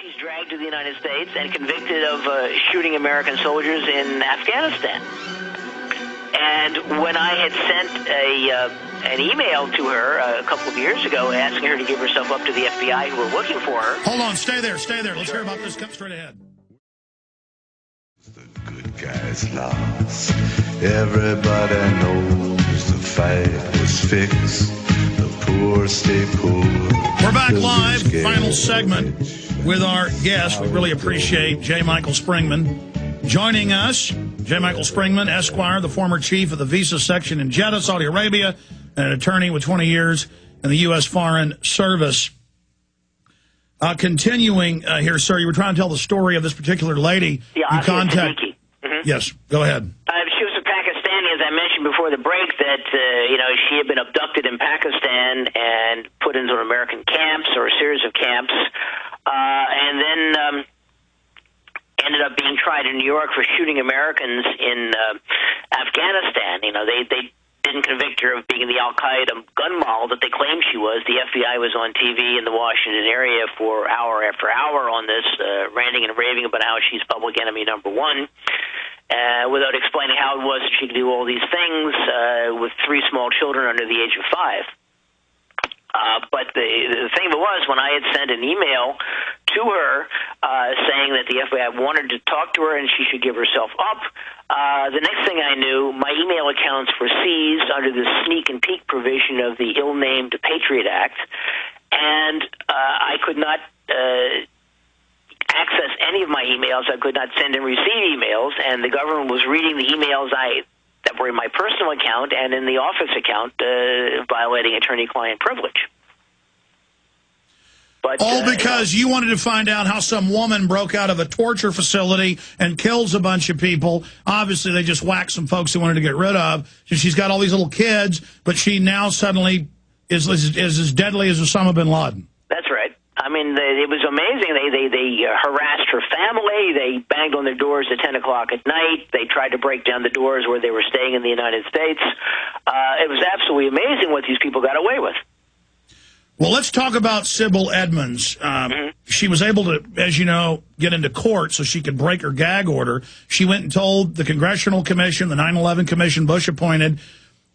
She's dragged to the United States and convicted of shooting American soldiers in Afghanistan. And when I had sent an email to her a couple of years ago asking her to give herself up to the FBI who were looking for her... Hold on, stay there. Let's hear about this. Come straight ahead. The good guys lost. Everybody knows the fight was fixed. The poor stay poor. We're back live, final segment with our guest. We really appreciate J. Micheal Springman joining us. J. Micheal Springman, Esquire, the former chief of the visa section in Jeddah, Saudi Arabia, and an attorney with 20 years in the U.S. Foreign Service. Continuing here, sir, you were trying to tell the story of this particular lady. Yeah, you contacted. Yes, go ahead. She was a Pakistani, as I mentioned before the break, that she had been abducted in Pakistan and put into American camps or a series of camps, and then ended up being tried in New York for shooting Americans in Afghanistan. They didn't convict her of being the Al-Qaeda gun model that they claimed she was. The FBI was on TV in the Washington area for hour after hour on this, ranting and raving about how she's public enemy number one, without explaining how it was that she could do all these things with 3 small children under the age of 5. But the thing of it was, when I had sent an email to her saying that the FBI wanted to talk to her and she should give herself up, the next thing I knew, my email accounts were seized under the sneak and peek provision of the ill-named Patriot Act, and I could not access any of my emails. I could not send and receive emails, and the government was reading the emails that were in my personal account and in the office account, violating attorney-client privilege. But, all because you wanted to find out how some woman broke out of a torture facility and kills a bunch of people. Obviously, they just whacked some folks they wanted to get rid of. She's got all these little kids, but she now suddenly is as deadly as Osama bin Laden. That's right. I mean, it was amazing. They harassed her family. They banged on their doors at 10 o'clock at night. They tried to break down the doors where they were staying in the United States. It was absolutely amazing what these people got away with. Well, let's talk about Sybil Edmonds. She was able to, as you know, get into court so she could break her gag order. She went and told the Congressional Commission, the 9/11 Commission Bush appointed,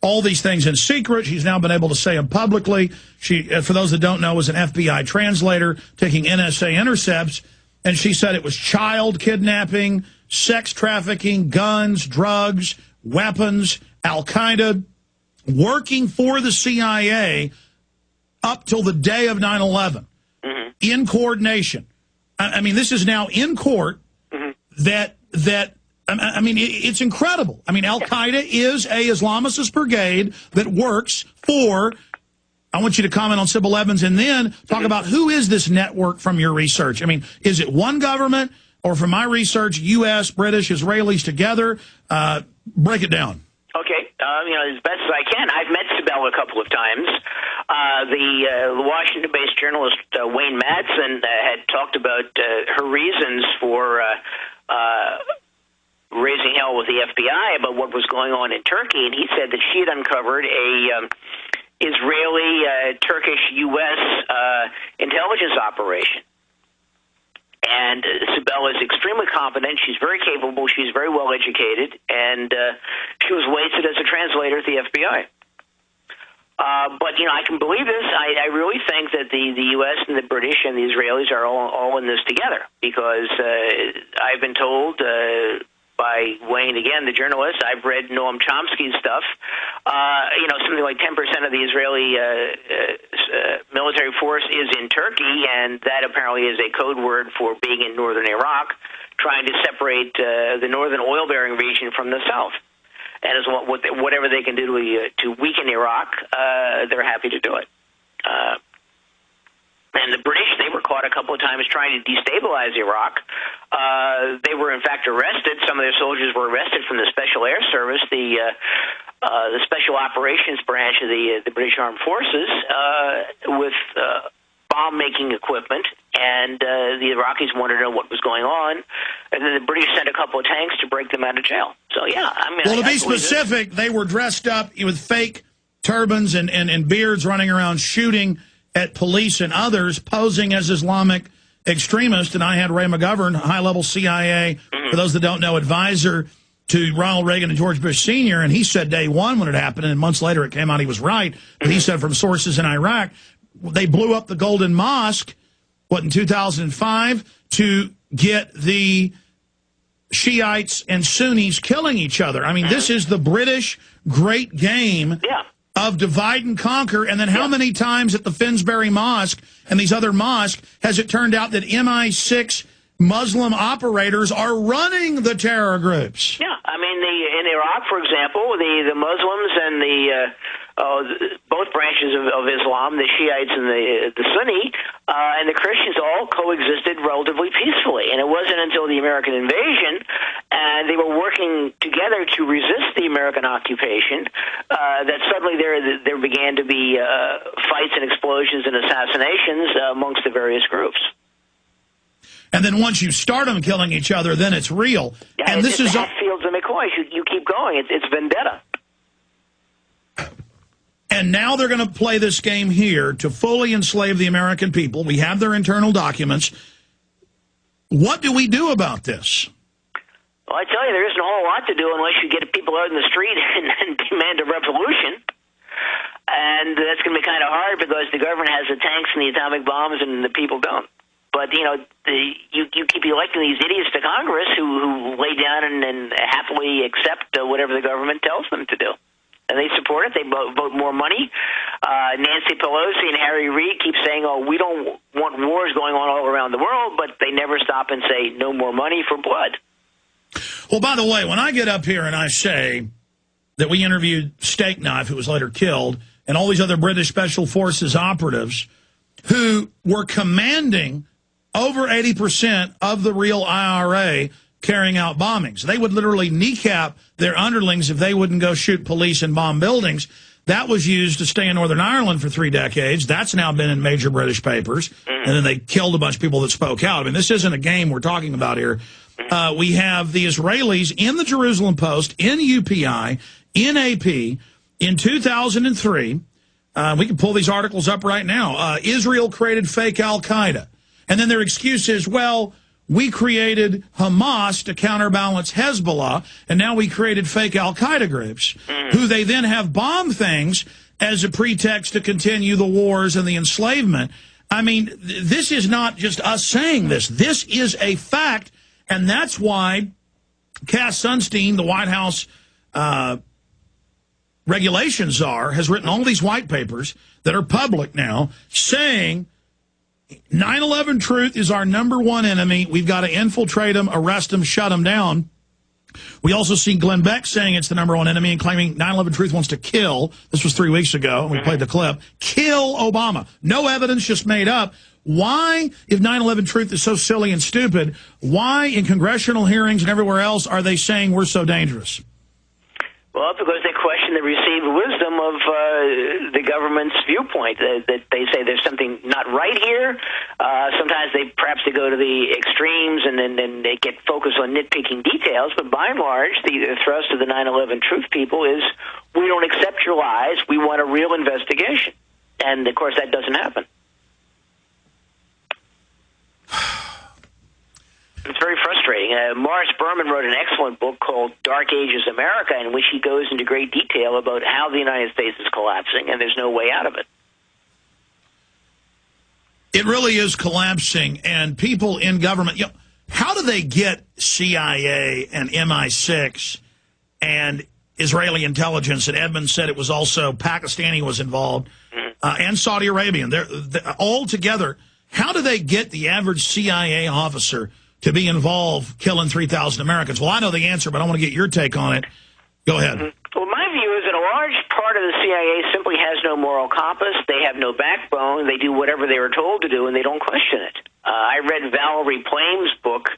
all these things in secret. She's now been able to say them publicly. She, for those that don't know, was an F.B.I. translator taking NSA intercepts, and she said it was child kidnapping, sex trafficking, guns, drugs, weapons, Al-Qaeda, working for the CIA up till the day of 9/11, in coordination. I mean, this is now in court. I mean, it's incredible. I mean, Al-Qaeda is a Islamicist brigade that works for... I want you to comment on Sybil Edmonds and then talk about who is this network from your research. I mean, is it one government or from my research, U.S., British, Israelis together? Break it down. Okay. As best as I can. I've met Sybil a couple of times. The Washington-based journalist Wayne Madsen had talked about her reasons for raising hell with the FBI about what was going on in Turkey, and he said that she had uncovered a Israeli, Turkish, U.S. intelligence operation. And Sybil is extremely competent. She's very capable. She's very well educated, and she was wasted as a translator at the FBI. But, I can believe this. I really think that the U.S. and the British and the Israelis are all in this together, because I've been told by Wayne, again, the journalist, I've read Noam Chomsky's stuff, something like 10% of the Israeli military force is in Turkey, and that apparently is a code word for being in northern Iraq, trying to separate the northern oil-bearing region from the south. And as whatever they can do to weaken Iraq, they're happy to do it. And the British, they were caught a couple of times trying to destabilize Iraq. They were, in fact, arrested. Some of their soldiers were arrested from the Special Air Service, the Special Operations Branch of the British Armed Forces, with bomb-making equipment. And the Iraqis wanted to know what was going on. And then the British sent a couple of tanks to break them out of jail. So, yeah, I mean... Well, to be specific, they were dressed up with fake turbans and beards running around shooting at police and others, posing as Islamic extremist, and I had Ray McGovern, high-level CIA, for those that don't know, advisor to Ronald Reagan and George Bush Sr., and he said day one when it happened, and months later it came out he was right, but he said from sources in Iraq, they blew up the Golden Mosque, in 2005, to get the Shiites and Sunnis killing each other. I mean, this is the British great game of divide and conquer, and then how many times at the Finsbury Mosque and these other mosques has it turned out that MI6 Muslim operators are running the terror groups? Yeah, I mean, in Iraq, for example, the Muslims and both branches of Islam, the Shiites and the Sunni, and the Christians all coexisted relatively peacefully. And it wasn't until the American invasion, and they were working together to resist the American occupation, that suddenly there began to be fights and explosions and assassinations amongst the various groups. And then once you start them killing each other, then it's real. Yeah, and this is Hatfields and McCoys. You keep going. It's vendetta. And now they're going to play this game here to fully enslave the American people. We have their internal documents. What do we do about this? Well, I tell you, there isn't a whole lot to do unless you get people out in the street and demand a revolution. And that's going to be kind of hard because the government has the tanks and the atomic bombs and the people don't. But, you know, you keep electing these idiots to Congress who lay down and happily accept whatever the government tells them to do. And they support it. They vote more money. Nancy Pelosi and Harry Reid keep saying, oh, we don't want wars going on all around the world, but they never stop and say no more money for blood. Well, by the way, when I get up here and I say that we interviewed Steak Knife, who was later killed, and all these other British Special Forces operatives who were commanding over 80% of the real IRA carrying out bombings. They would literally kneecap their underlings if they wouldn't go shoot police and bomb buildings. That was used to stay in Northern Ireland for 3 decades. That's now been in major British papers. And then they killed a bunch of people that spoke out. I mean, this isn't a game we're talking about here. We have the Israelis in the Jerusalem Post, in UPI, in AP, in 2003. We can pull these articles up right now. Israel created fake Al-Qaeda. And then their excuse is, well, we created Hamas to counterbalance Hezbollah, and now we created fake Al-Qaeda groups, who they then have bombed things as a pretext to continue the wars and the enslavement. I mean, this is not just us saying this. This is a fact, and that's why Cass Sunstein, the White House regulation czar, has written all these white papers that are public now saying 9/11 truth is our #1 enemy. We've got to infiltrate them, arrest them, shut them down. We also see Glenn Beck saying it's the #1 enemy and claiming 9/11 truth wants to kill. This was 3 weeks ago. We played the clip. Kill Obama. No evidence, just made up. Why, if 9/11 truth is so silly and stupid, why in congressional hearings and everywhere else are they saying we're so dangerous? Well, because they question the received wisdom of the government's viewpoint, that they say there's something not right here. Sometimes perhaps they go to the extremes and then they get focused on nitpicking details. But by and large, the thrust of the 9/11 truth people is, we don't accept your lies. We want a real investigation. And, of course, that doesn't happen. It's very frustrating. Morris Berman wrote an excellent book called Dark Ages America, in which he goes into great detail about how the United States is collapsing, and there's no way out of it. It really is collapsing, and people in government, how do they get CIA and MI6 and Israeli intelligence? And Edmonds said it was also Pakistani was involved, and Saudi Arabian. They're all together. How do they get the average CIA officer to be involved killing 3,000 Americans? Well, I know the answer, but I want to get your take on it. Go ahead. Well, my view is that a large part of the CIA simply has no moral compass. They have no backbone. They do whatever they were told to do, and they don't question it. I read Valerie Plame's book,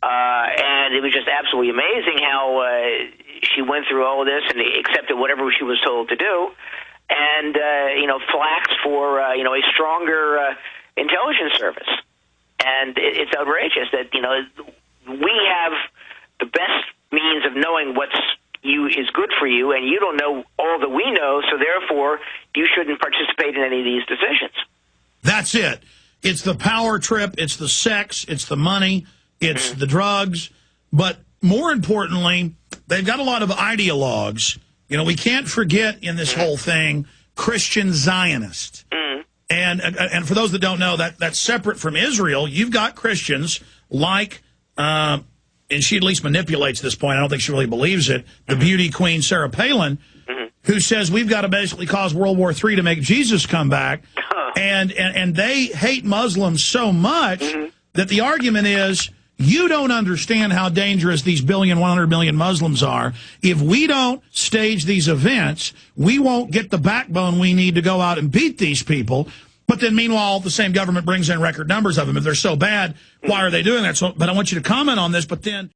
and it was just absolutely amazing how she went through all of this and accepted whatever she was told to do, and, flaxed for, a stronger intelligence service. And it's outrageous that, we have the best means of knowing what's is good for you, and you don't know all that we know, so therefore you shouldn't participate in any of these decisions. That's it. It's the power trip, it's the sex, it's the money, it's the drugs. But more importantly, they've got a lot of ideologues. You know, we can't forget in this whole thing, Christian Zionists. And for those that don't know, that's separate from Israel. You've got Christians like, and she at least manipulates this point. I don't think she really believes it. The beauty queen, Sarah Palin, who says we've got to basically cause World War III to make Jesus come back. And they hate Muslims so much that the argument is, you don't understand how dangerous these 100 million Muslims are. If we don't stage these events, we won't get the backbone we need to go out and beat these people. But then, meanwhile, the same government brings in record numbers of them. If they're so bad, why are they doing that? So, but I want you to comment on this. But then